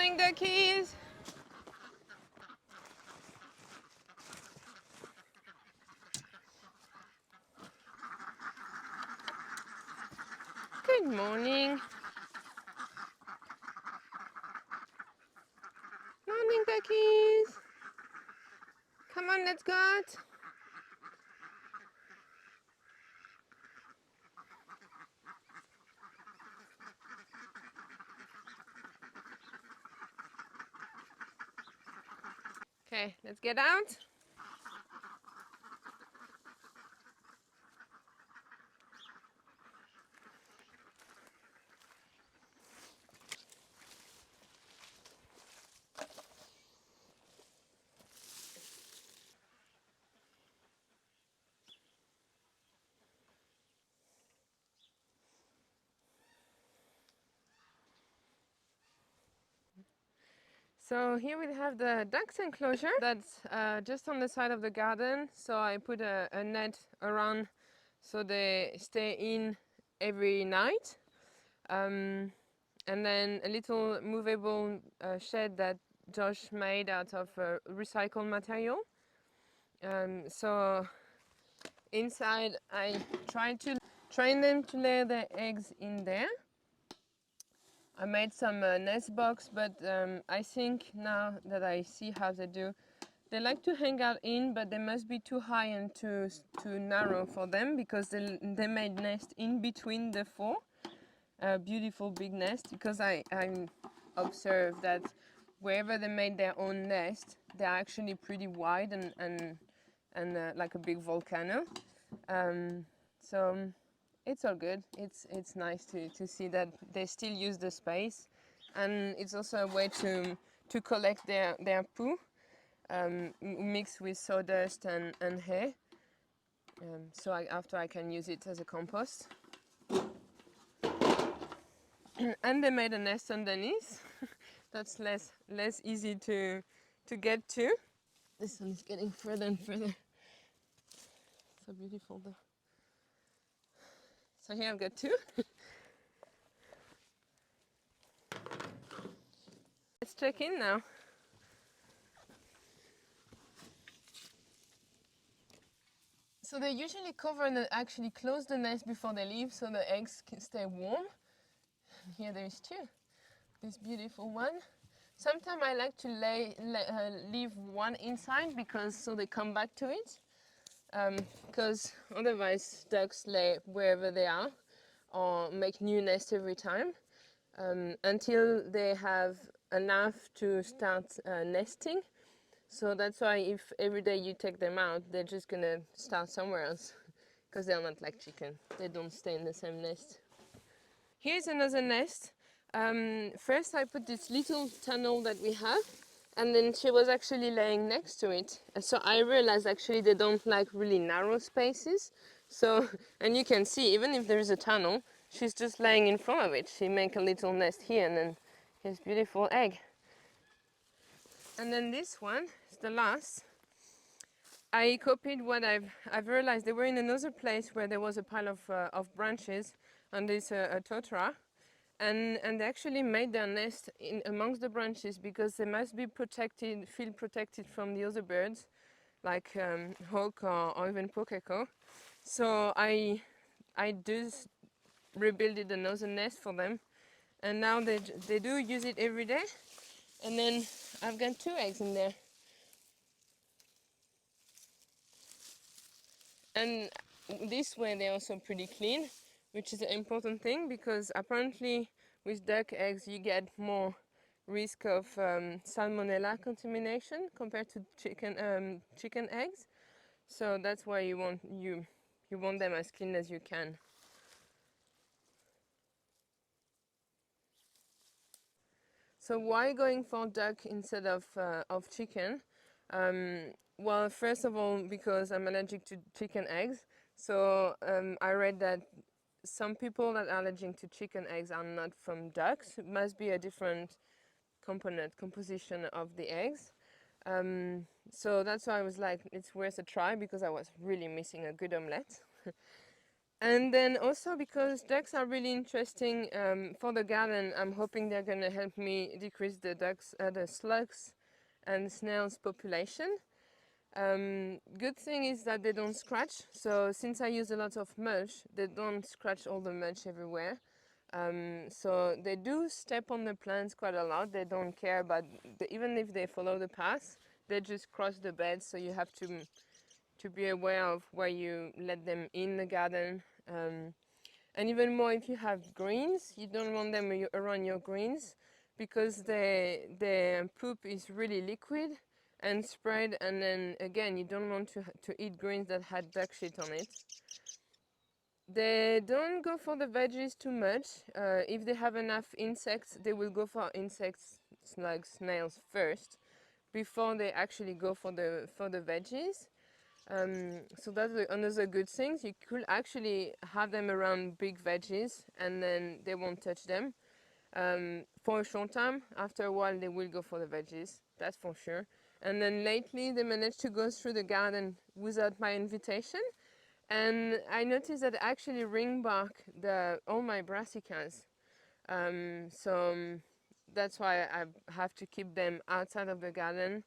Morning, duckies. Good morning. Morning, duckies. Come on, let's go out. Okay, let's get out. So here we have the ducks enclosure that's just on the side of the garden. So I put a net around so they stay in every night. And then a little movable shed that Josh made out of recycled material. So inside I try to train them to lay their eggs in there. I made some nest box, but I think now that I see how they do, they like to hang out in, but they must be too high and too narrow for them because they made nest in between the four. Beautiful big nest, because I observed that wherever they made their own nest, they're actually pretty wide and like a big volcano. So it's all good. It's nice to see that they still use the space, and it's also a way to collect their poo mixed with sawdust and hay. So after I can use it as a compost. And they made a nest underneath. That's less easy to get to. This one is getting further and further. So beautiful though. So here I've got two. Let's check in now. So they usually cover and actually close the nest before they leave so the eggs can stay warm. Here there is two. This beautiful one. Sometimes I like to leave one inside because so they come back to it. Because otherwise ducks lay wherever they are or make new nests every time until they have enough to start nesting. So that's why if every day you take them out, they're just gonna start somewhere else because they're not like chicken. They don't stay in the same nest. Here's another nest. First I put this little tunnel that we have, and then she was actually laying next to it. So I realized actually they don't like really narrow spaces. So, and you can see, even if there is a tunnel, she's just laying in front of it. She make a little nest here, and then here's beautiful egg. And then this one is the last. I copied what I've realized. They were in another place where there was a pile of branches, and there's a totara. And they actually made their nest in amongst the branches because they must be protected, feel protected from the other birds, like hawk or even pokako. So I just rebuilt another nest for them, and now they do use it every day. And then I've got two eggs in there. And this way they're also pretty clean, which is an important thing because apparently with duck eggs you get more risk of salmonella contamination compared to chicken eggs. So that's why you want them as clean as you can. So why going for duck instead of chicken? Well, first of all, because I'm allergic to chicken eggs. So I read that some people that are allergic to chicken eggs are not from ducks. It must be a different composition of the eggs. So that's why I was like, it's worth a try because I was really missing a good omelette. And then also because ducks are really interesting for the garden, I'm hoping they're going to help me decrease the slugs and snails population. Good thing is that they don't scratch. So since I use a lot of mulch, they don't scratch all the mulch everywhere. So they do step on the plants quite a lot. They don't care about, even if they follow the path, they just cross the bed. So you have to be aware of where you let them in the garden. And even more if you have greens, you don't want them around your greens because the poop is really liquid and spread, and then again you don't want to eat greens that had duck shit on it. They don't go for the veggies too much. If they have enough insects, they will go for insects, slugs, snails first before they actually go for the veggies. So that's another good thing. You could actually have them around big veggies and then they won't touch them. For a short time, after a while they will go for the veggies, that's for sure. And then lately they managed to go through the garden without my invitation. And I noticed that I actually ringbark all my brassicas. So that's why I have to keep them outside of the garden.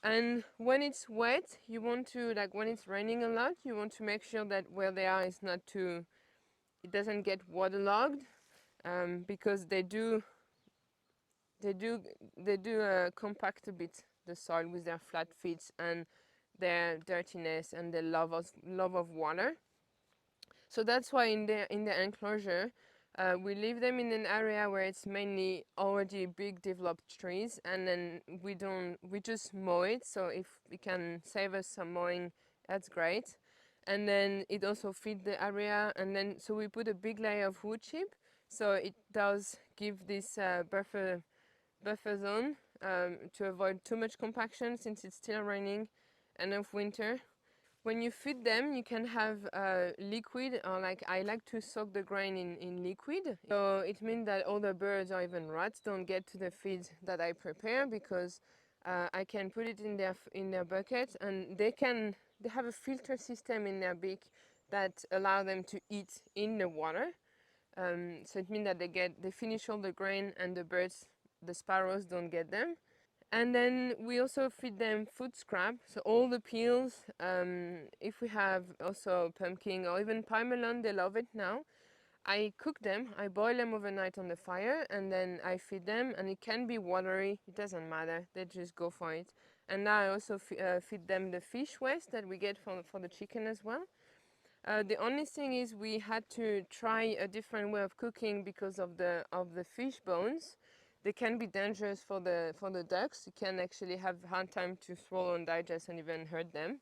And when it's wet, you want to, like when it's raining a lot, you want to make sure that where they are is not too, it doesn't get waterlogged, because they do compact a bit the soil with their flat feet and their dirtiness and their love of water. So that's why in the enclosure, we leave them in an area where it's mainly already big developed trees, and then we just mow it. So if we can save us some mowing, that's great. And then it also feeds the area, and then so we put a big layer of wood chip, so it does give this buffer zone, to avoid too much compaction since it's still raining, end of winter. When you feed them, you can have liquid, or like I like to soak the grain in liquid. So it means that all the birds or even rats don't get to the feed that I prepare, because I can put it in their bucket, and they have a filter system in their beak that allow them to eat in the water. So it means that they finish all the grain, and the sparrows don't get them. And then we also feed them food scrap, so all the peels. If we have also pumpkin or even pie melon, they love it now. I cook them, I boil them overnight on the fire, and then I feed them, and it can be watery, it doesn't matter, they just go for it. And now I also feed them the fish waste that we get for the chicken as well. The only thing is we had to try a different way of cooking because of the fish bones. They can be dangerous for the ducks. You can actually have a hard time to swallow and digest and even hurt them,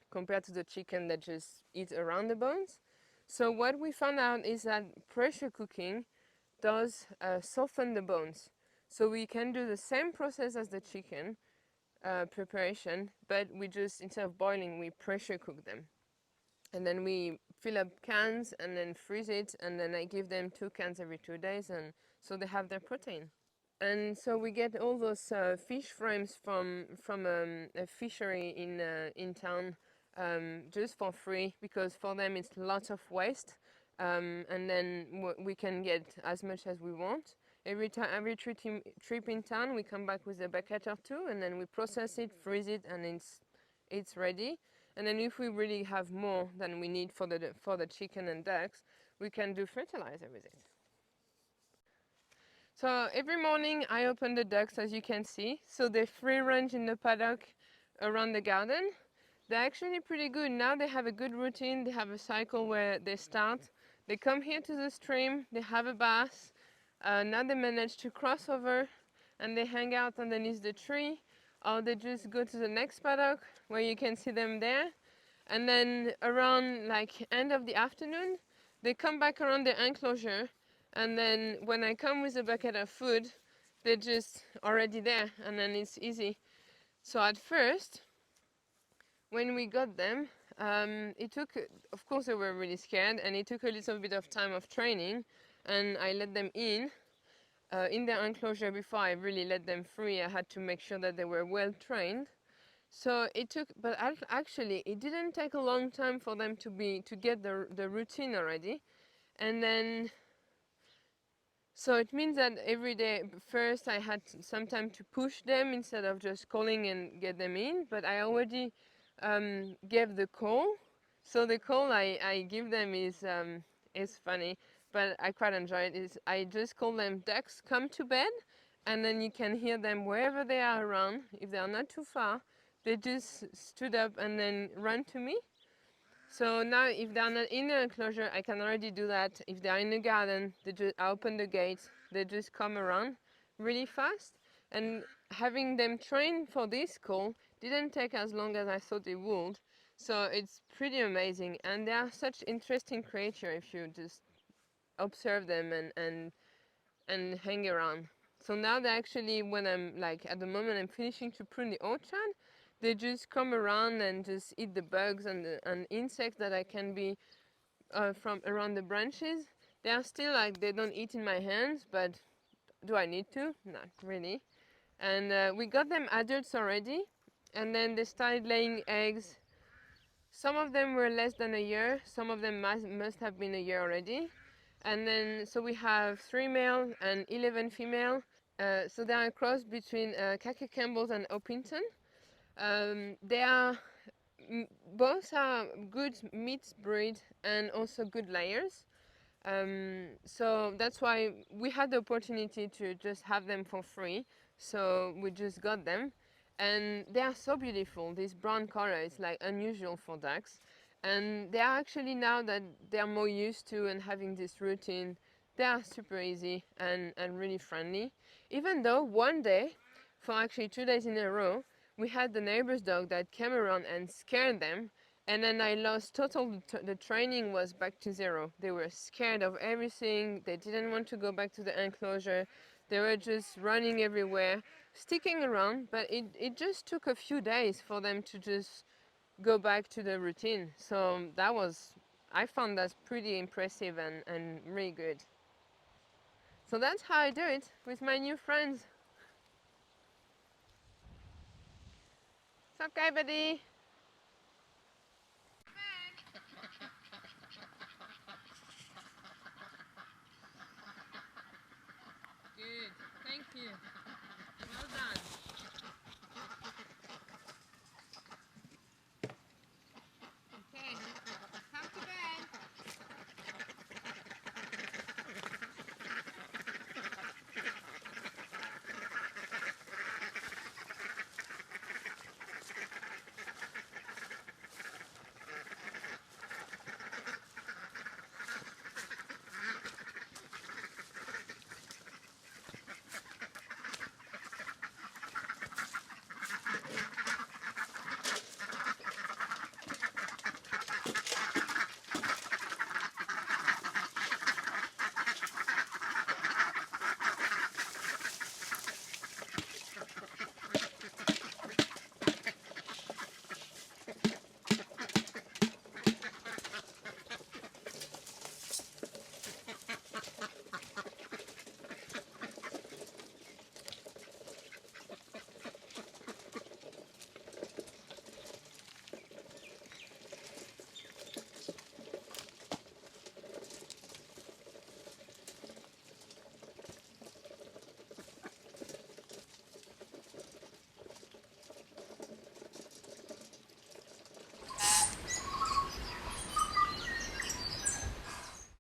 compared to the chicken that just eats around the bones. So what we found out is that pressure cooking does soften the bones. So we can do the same process as the chicken preparation, but we just, instead of boiling, we pressure cook them. And then we fill up cans and then freeze it, and then I give them 2 cans every 2 days, and so they have their protein. And so we get all those fish frames from a fishery in town, just for free, because for them it's lots of waste, and then we can get as much as we want. Every trip in town, we come back with a bucket or 2, and then we process it, freeze it, and it's ready. And then if we really have more than we need for the chicken and ducks, we can do fertilizer with it. So every morning I open the ducks, as you can see. So they free range in the paddock around the garden. They're actually pretty good. Now they have a good routine. They have a cycle where they start. They come here to the stream. They have a bath. Now they manage to cross over and they hang out underneath the tree. Or they just go to the next paddock where you can see them there. And then around like end of the afternoon, they come back around the enclosure, and then when I come with a bucket of food, they're just already there, and then it's easy. So at first, when we got them, it took, of course they were really scared, and it took a little bit of time of training, and I let them in their enclosure before I really let them free. I had to make sure that they were well trained. So it took, but actually it didn't take a long time for them to get the routine already. And then, so it means that every day, first I had some time to push them instead of just calling and get them in, but I already gave the call. So the call I give them is funny, but I quite enjoy it. Is I just call them ducks come to bed, and then you can hear them wherever they are around. If they are not too far, they just stood up and then run to me. So now if they're not in the enclosure, I can already do that. If they're in the garden, I open the gates, they just come around really fast. And having them trained for this call didn't take as long as I thought it would. So it's pretty amazing. And they are such interesting creatures if you just observe them and hang around. So now they actually, when I'm like, at the moment I'm finishing to prune the orchard, they just come around and just eat the bugs and insects that I can be from around the branches. They are still like, they don't eat in my hands, but do I need to? Not really. And we got them adults already, and then they started laying eggs. Some of them were less than a year, some of them must have been a year already. And then, so we have 3 male and 11 female. So they are a cross between Khaki Campbell's and Opington. They are, both are good meat breed and also good layers. So that's why we had the opportunity to just have them for free. So we just got them. And they are so beautiful. This brown color is like unusual for ducks. And they are actually, now that they are more used to and having this routine, they are super easy and really friendly. Even though one day, for actually 2 days in a row, we had the neighbor's dog that came around and scared them, and then I lost total, the training was back to zero. They were scared of everything, they didn't want to go back to the enclosure, they were just running everywhere, sticking around, but it just took a few days for them to just go back to the routine. So that was, I found that pretty impressive and really good. So that's how I do it with my new friends. It's okay, buddy.